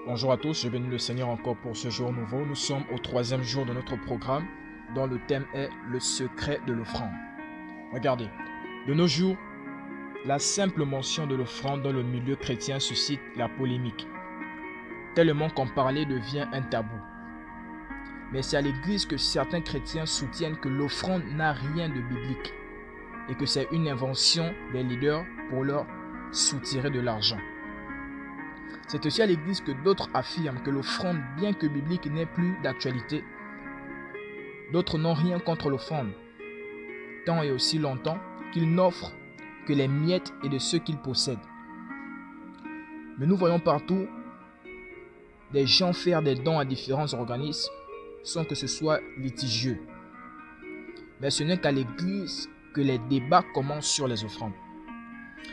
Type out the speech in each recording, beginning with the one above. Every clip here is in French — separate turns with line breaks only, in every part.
Bonjour à tous, je bénis le Seigneur encore pour ce jour nouveau. Nous sommes au 3e jour de notre programme dont le thème est le secret de l'offrande. Regardez, de nos jours, la simple mention de l'offrande dans le milieu chrétien suscite la polémique, tellement qu'en parler devient un tabou. Mais c'est à l'église que certains chrétiens soutiennent que l'offrande n'a rien de biblique et que c'est une invention des leaders pour leur soutirer de l'argent. C'est aussi à l'église que d'autres affirment que l'offrande, bien que biblique, n'est plus d'actualité. D'autres n'ont rien contre l'offrande, tant et aussi longtemps qu'ils n'offrent que les miettes et de ceux qu'ils possèdent. Mais nous voyons partout des gens faire des dons à différents organismes sans que ce soit litigieux. Mais ce n'est qu'à l'église que les débats commencent sur les offrandes.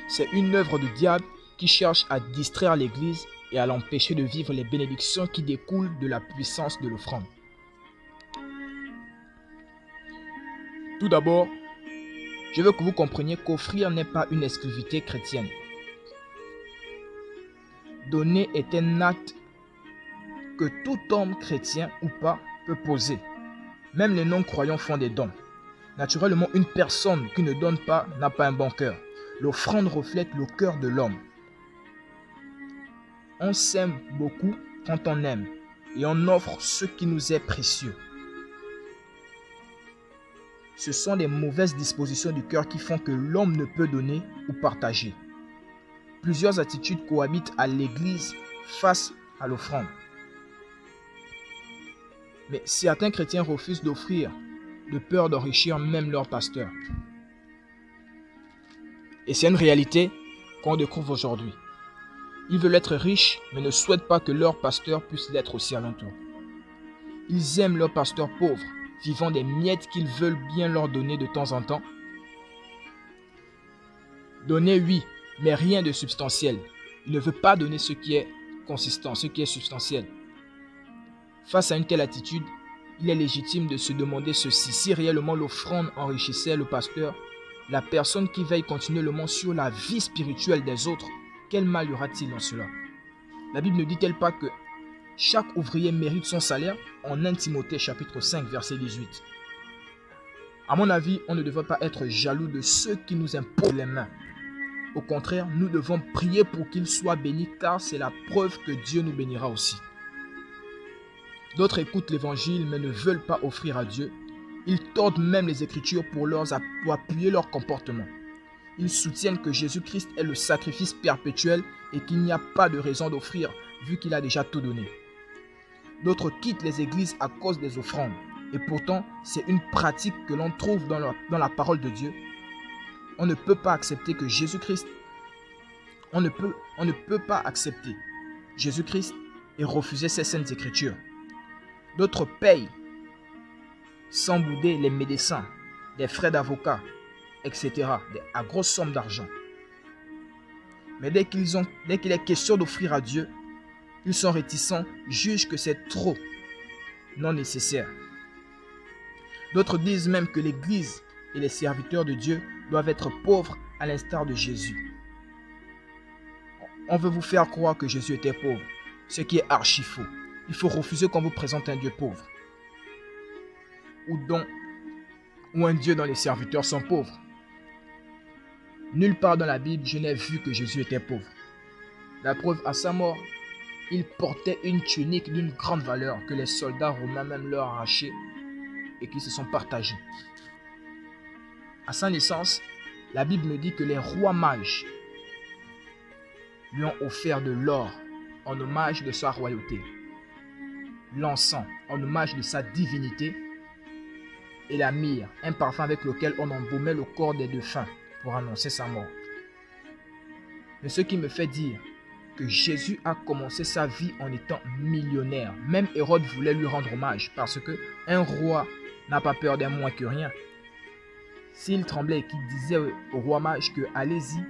C'est une œuvre du diable qui cherche à distraire l'église et à l'empêcher de vivre les bénédictions qui découlent de la puissance de l'offrande. Tout d'abord, je veux que vous compreniez qu'offrir n'est pas une exclusivité chrétienne. Donner est un acte que tout homme chrétien ou pas peut poser. Même les non-croyants font des dons. Naturellement, une personne qui ne donne pas n'a pas un bon cœur. L'offrande reflète le cœur de l'homme. On s'aime beaucoup quand on aime et on offre ce qui nous est précieux. Ce sont les mauvaises dispositions du cœur qui font que l'homme ne peut donner ou partager. Plusieurs attitudes cohabitent à l'église face à l'offrande. Mais certains chrétiens refusent d'offrir de peur d'enrichir même leur pasteur. Et c'est une réalité qu'on découvre aujourd'hui. Ils veulent être riches, mais ne souhaitent pas que leur pasteur puisse l'être aussi alentour. Ils aiment leur pasteur pauvre, vivant des miettes qu'ils veulent bien leur donner de temps en temps. Donner, oui, mais rien de substantiel. Il ne veut pas donner ce qui est consistant, ce qui est substantiel. Face à une telle attitude, il est légitime de se demander ceci. Si réellement l'offrande enrichissait le pasteur, la personne qui veille continuellement sur la vie spirituelle des autres, quel mal y aura-t-il dans cela? La Bible ne dit-elle pas que chaque ouvrier mérite son salaire en 1 Timothée chapitre 5 verset 18? À mon avis, on ne devrait pas être jaloux de ceux qui nous imposent les mains. Au contraire, nous devons prier pour qu'ils soient bénis car c'est la preuve que Dieu nous bénira aussi. D'autres écoutent l'évangile mais ne veulent pas offrir à Dieu. Ils tordent même les Écritures pour appuyer leur comportement. Ils soutiennent que Jésus-Christ est le sacrifice perpétuel et qu'il n'y a pas de raison d'offrir vu qu'il a déjà tout donné. D'autres quittent les églises à cause des offrandes. Et pourtant, c'est une pratique que l'on trouve dans la parole de Dieu. On ne peut pas accepter que Jésus-Christ, on ne peut pas accepter Jésus-Christ et refuser ces saintes Écritures. D'autres payent sans bouder les médecins, des frais d'avocat, etc. à grosse somme d'argent. Mais dès qu'il est question d'offrir à Dieu, ils sont réticents, jugent que c'est trop, non nécessaire. D'autres disent même que l'Église et les serviteurs de Dieu doivent être pauvres à l'instar de Jésus. On veut vous faire croire que Jésus était pauvre, ce qui est archi faux. Il faut refuser qu'on vous présente un Dieu pauvre. Ou un Dieu dont les serviteurs sont pauvres. Nulle part dans la Bible, je n'ai vu que Jésus était pauvre. La preuve, à sa mort, il portait une tunique d'une grande valeur que les soldats romains même leur arrachaient et qui se sont partagés. À sa naissance, la Bible nous dit que les rois mages lui ont offert de l'or en hommage de sa royauté, l'encens en hommage de sa divinité et la myrrhe, un parfum avec lequel on embaumait le corps des défunts pour annoncer sa mort. Mais ce qui me fait dire que Jésus a commencé sa vie en étant millionnaire. Même Hérode voulait lui rendre hommage parce qu'un roi n'a pas peur d'un moins que rien. S'il tremblait et qu'il disait au roi mage que allez-y,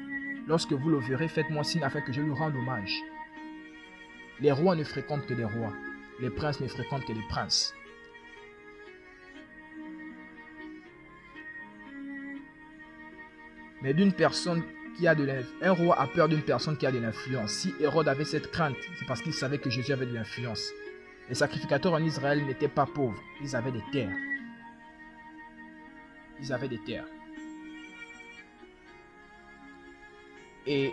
lorsque vous le verrez, faites-moi signe afin que je lui rende hommage. Les rois ne fréquentent que les rois. Les princes ne fréquentent que les princes. Mais d'une personne un roi a peur d'une personne qui a de l'influence. Si Hérode avait cette crainte, c'est parce qu'il savait que Jésus avait de l'influence. Les sacrificateurs en Israël n'étaient pas pauvres, ils avaient des terres. Ils avaient des terres. Et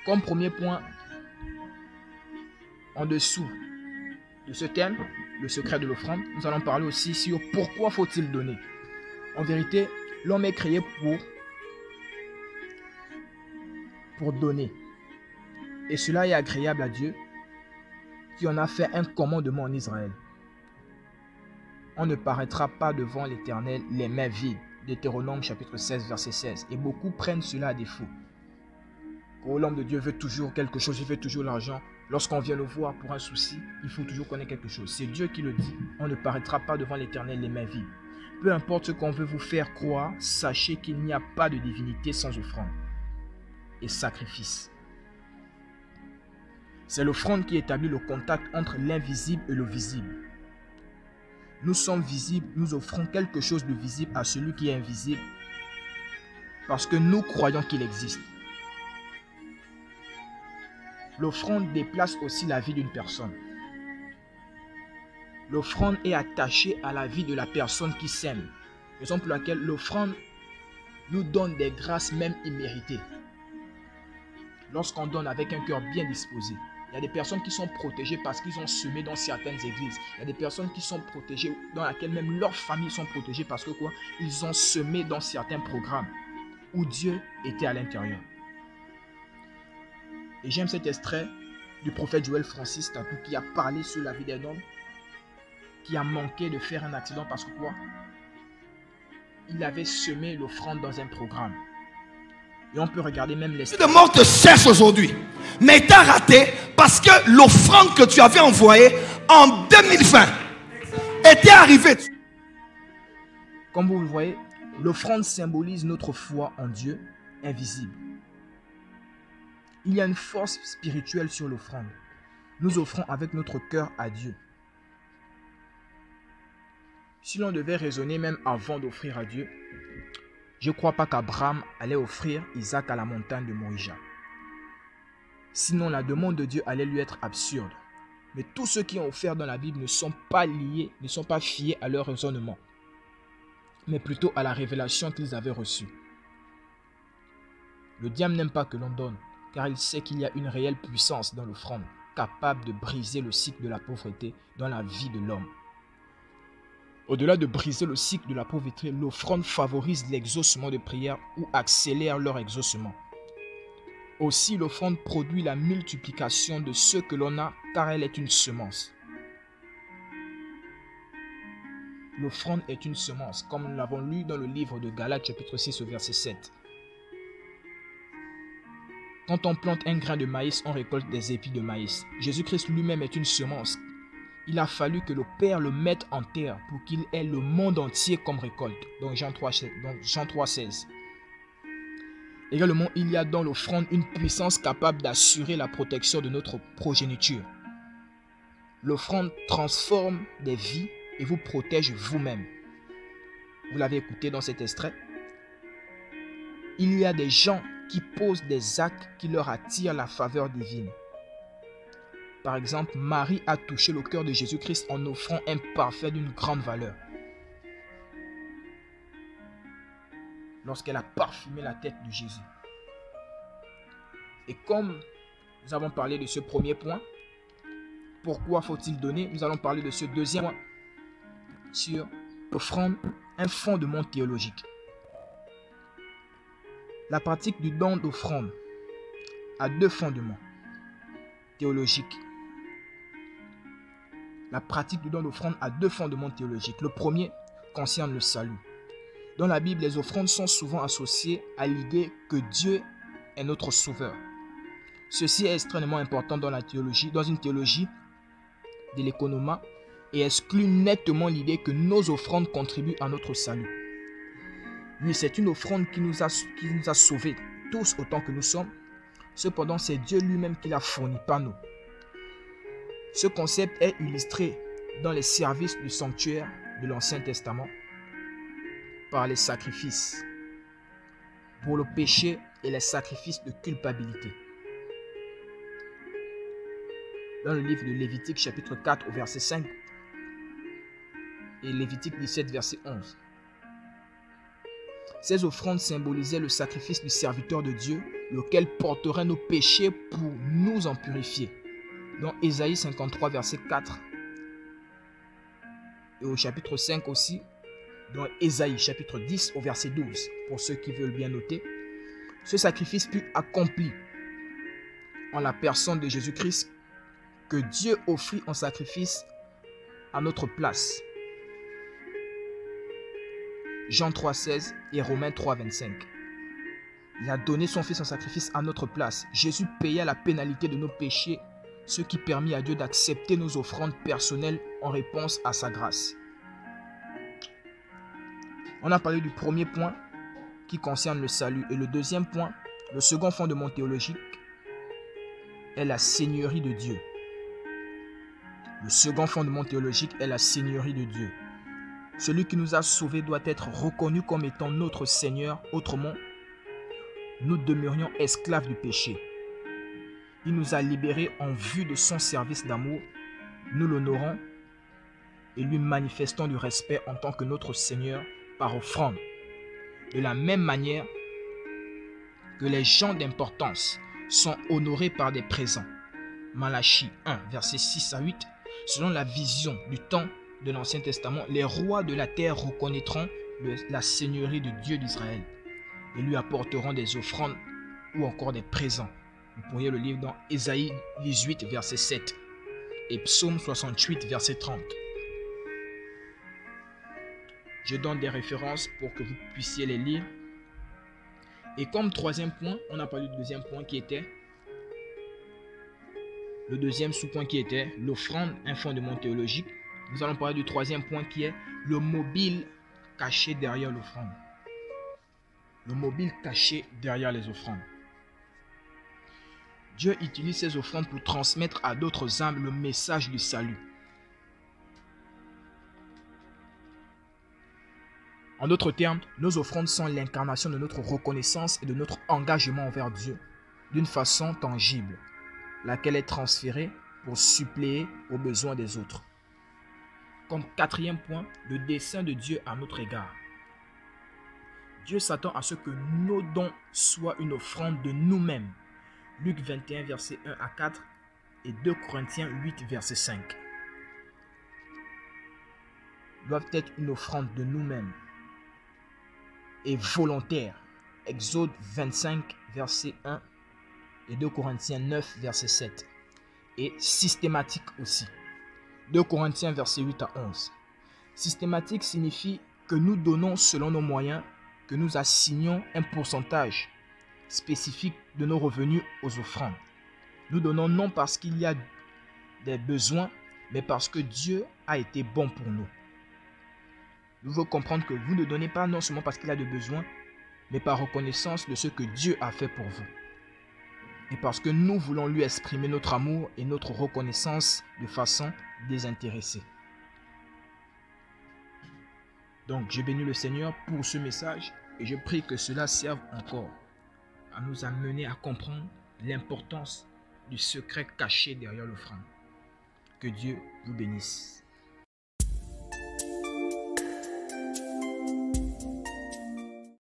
comme premier point, en dessous de ce thème, le secret de l'offrande, nous allons parler aussi sur pourquoi faut-il donner. En vérité, l'homme est créé pour donner. Et cela est agréable à Dieu qui en a fait un commandement en Israël. On ne paraîtra pas devant l'Éternel les mains vides. Deutéronome chapitre 16 verset 16. Et beaucoup prennent cela à défaut. Quand l'homme de Dieu veut toujours quelque chose, il veut toujours l'argent. Lorsqu'on vient le voir pour un souci, il faut toujours connaître quelque chose. C'est Dieu qui le dit. On ne paraîtra pas devant l'Éternel les mains vides. Peu importe ce qu'on veut vous faire croire, sachez qu'il n'y a pas de divinité sans offrande et sacrifice. C'est l'offrande qui établit le contact entre l'invisible et le visible. Nous sommes visibles, nous offrons quelque chose de visible à celui qui est invisible parce que nous croyons qu'il existe. L'offrande déplace aussi la vie d'une personne. L'offrande est attachée à la vie de la personne qui sème. Raison pour laquelle l'offrande nous donne des grâces même imméritées. Lorsqu'on donne avec un cœur bien disposé. Il y a des personnes qui sont protégées parce qu'ils ont semé dans certaines églises. Il y a des personnes qui sont protégées, dans lesquelles même leurs familles sont protégées parce que quoi? Ils ont semé dans certains programmes où Dieu était à l'intérieur. Et j'aime cet extrait du prophète Joël Francis Tatou qui a parlé sur la vie d'un homme qui a manqué de faire un accident parce que quoi? Il avait semé l'offrande dans un programme. Et on peut regarder même les...
de mort te cherche aujourd'hui. Mais tu as raté parce que l'offrande que tu avais envoyée en 2020 était arrivée.
Comme vous le voyez, l'offrande symbolise notre foi en Dieu invisible. Il y a une force spirituelle sur l'offrande. Nous offrons avec notre cœur à Dieu. Si l'on devait raisonner même avant d'offrir à Dieu, je ne crois pas qu'Abraham allait offrir Isaac à la montagne de Morija. Sinon, la demande de Dieu allait lui être absurde. Mais tous ceux qui ont offert dans la Bible ne sont pas liés, ne sont pas fiés à leur raisonnement, mais plutôt à la révélation qu'ils avaient reçue. Le diable n'aime pas que l'on donne, car il sait qu'il y a une réelle puissance dans l'offrande, capable de briser le cycle de la pauvreté dans la vie de l'homme. Au-delà de briser le cycle de la pauvreté, l'offrande favorise l'exaucement de prières ou accélère leur exaucement. Aussi, l'offrande produit la multiplication de ce que l'on a, car elle est une semence. L'offrande est une semence, comme nous l'avons lu dans le livre de Galates, chapitre 6, verset 7. Quand on plante un grain de maïs, on récolte des épis de maïs. Jésus-Christ lui-même est une semence. Il a fallu que le Père le mette en terre pour qu'il ait le monde entier comme récolte. Donc Jean 3,16. Également, il y a dans l'offrande une puissance capable d'assurer la protection de notre progéniture. L'offrande transforme des vies et vous protège vous-même. Vous l'avez écouté dans cet extrait. Il y a des gens qui posent des actes qui leur attirent la faveur divine. Par exemple, Marie a touché le cœur de Jésus-Christ en offrant un parfum d'une grande valeur. Lorsqu'elle a parfumé la tête de Jésus. Et comme nous avons parlé de ce premier point, pourquoi faut-il donner? Nous allons parler de ce deuxième point sur l'offrande, un fondement théologique. La pratique du don d'offrande a deux fondements théologiques. La pratique du don d'offrande a deux fondements théologiques. Le premier concerne le salut. Dans la Bible, les offrandes sont souvent associées à l'idée que Dieu est notre sauveur. Ceci est extrêmement important dans la théologie, dans une théologie de l'économie, et exclut nettement l'idée que nos offrandes contribuent à notre salut. Oui, c'est une offrande qui nous a sauvés, tous autant que nous sommes. Cependant, c'est Dieu lui-même qui l'a fourni, pas nous. Ce concept est illustré dans les services du sanctuaire de l'Ancien Testament par les sacrifices. pour le péché et les sacrifices de culpabilité. Dans le livre de Lévitique chapitre 4 au verset 5 et Lévitique 17 verset 11. Ces offrandes symbolisaient le sacrifice du serviteur de Dieu, lequel porterait nos péchés pour nous en purifier. Dans Ésaïe 53 verset 4 et au chapitre 5 aussi, dans Ésaïe chapitre 10 au verset 12, pour ceux qui veulent bien noter, ce sacrifice fut accompli en la personne de Jésus-Christ que Dieu offrit en sacrifice à notre place. Jean 3,16 et Romains 3,25. Il a donné son Fils en sacrifice à notre place. Jésus paya la pénalité de nos péchés, ce qui permit à Dieu d'accepter nos offrandes personnelles en réponse à sa grâce. On a parlé du premier point qui concerne le salut. Et le deuxième point, le second fondement théologique, est la seigneurie de Dieu. Le second fondement théologique est la seigneurie de Dieu. Celui qui nous a sauvés doit être reconnu comme étant notre Seigneur. Autrement, nous demeurions esclaves du péché. Il nous a libérés en vue de son service d'amour. Nous l'honorons et lui manifestons du respect en tant que notre Seigneur par offrande. De la même manière que les gens d'importance sont honorés par des présents. Malachie 1, versets 6 à 8. Selon la vision du temps de l'Ancien Testament, les rois de la terre reconnaîtront la seigneurie de Dieu d'Israël et lui apporteront des offrandes ou encore des présents. Vous pourriez le lire dans Ésaïe 18, verset 7 et Psaume 68, verset 30. Je donne des références pour que vous puissiez les lire. Et comme troisième point, on a parlé du deuxième point qui était le deuxième sous-point qui était l'offrande, un fondement théologique. Nous allons parler du troisième point qui est le mobile caché derrière l'offrande. Le mobile caché derrière les offrandes. Dieu utilise ces offrandes pour transmettre à d'autres âmes le message du salut. En d'autres termes, nos offrandes sont l'incarnation de notre reconnaissance et de notre engagement envers Dieu d'une façon tangible, laquelle est transférée pour suppléer aux besoins des autres. Comme quatrième point, le dessein de Dieu à notre égard. Dieu s'attend à ce que nos dons soient une offrande de nous-mêmes. Luc 21, verset 1 à 4 et 2 Corinthiens 8, verset 5. Doivent être une offrande de nous-mêmes et volontaire. Exode 25, verset 1 et 2 Corinthiens 9, verset 7. Et systématique aussi. 2 Corinthiens, verset 8 à 11. Systématique signifie que nous donnons selon nos moyens, que nous assignons un pourcentage spécifique de nos revenus aux offrandes. Nous donnons non parce qu'il y a des besoins, mais parce que Dieu a été bon pour nous. Nous devons comprendre que vous ne donnez pas non seulement parce qu'il y a des besoins, mais par reconnaissance de ce que Dieu a fait pour vous. Et parce que nous voulons lui exprimer notre amour et notre reconnaissance de façon désintéressée. Donc, je bénis le Seigneur pour ce message et je prie que cela serve encore à nous amener à comprendre l'importance du secret caché derrière l'offrande. Que Dieu vous bénisse.